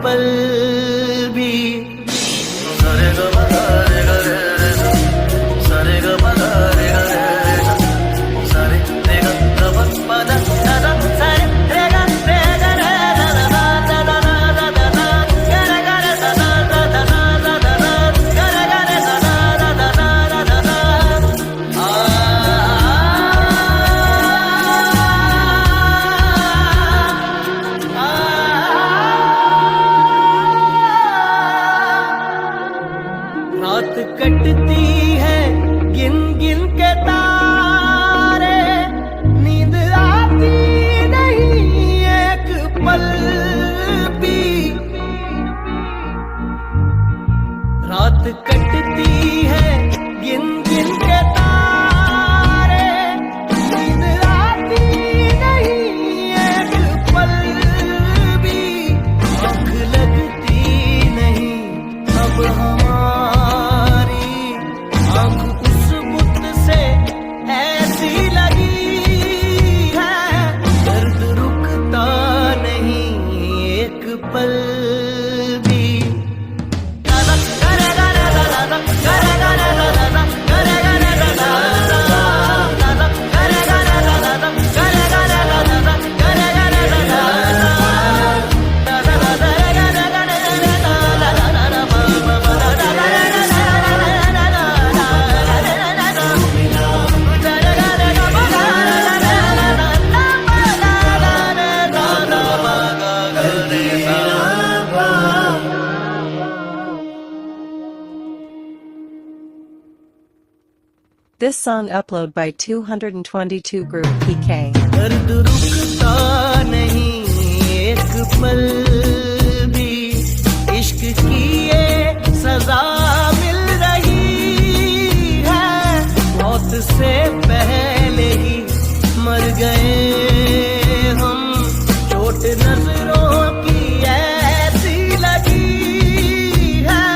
पल भी। सारे ग म ग रे ग रे रे सा, सारे ग म ग रे ग रे सा, सारे रे ग ग म प द द द, सारे रे ग रे ग रे the the the the the the the the, ग रे ग रे the the the the the the the, ग रे ग रे the the the the the the the. रात कटती है गिन गिन के तारे, नींद आती नहीं एक पल भी। रात कटती है गिन गिन के तारे, नींद आती नहीं एक पल भी। आँख लगती नहीं अब हमारी, आँख उस बुत से ऐसी लगी है, दर्द रुकता नहीं एक पल भी। This song upload by 222 Group PK. दर्द रुकता नहीं एक पल भी, इश्क की ये सजा मिल रही है, मौत से पहले ही मर गए हम। चोट नजरों की ऐसी लगी है,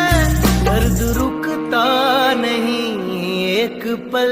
दर्द रुकता नहीं एक पल